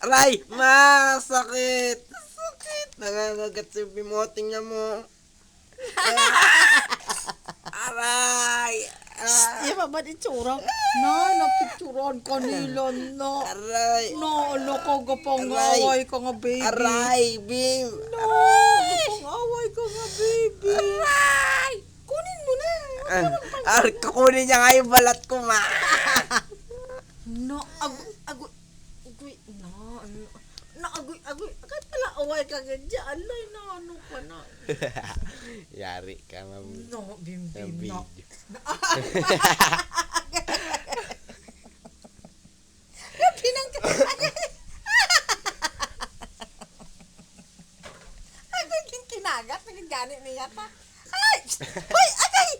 Aray! Masakit! Sakit! Nangangagat sa bimoting niya mo. Aray! Iya pa ba itsura? Na, napicturan ka nila na. Aray! No, ano ka gapang Aray. away ka nga, baby. Aray! Bim! No, gapang away ka nga, baby. Aray! Kunin mo na. Kukunin niya nga yung balat ko, ma! No, agoy, no, agoy, kahit pala away ka nga dyan, alay na, ano ka na. Yari ka, ma'am. No, bim, Sa no. video. Pinang Agoy, kinagat, naging gani niya ta. Ay! Hoy, agay!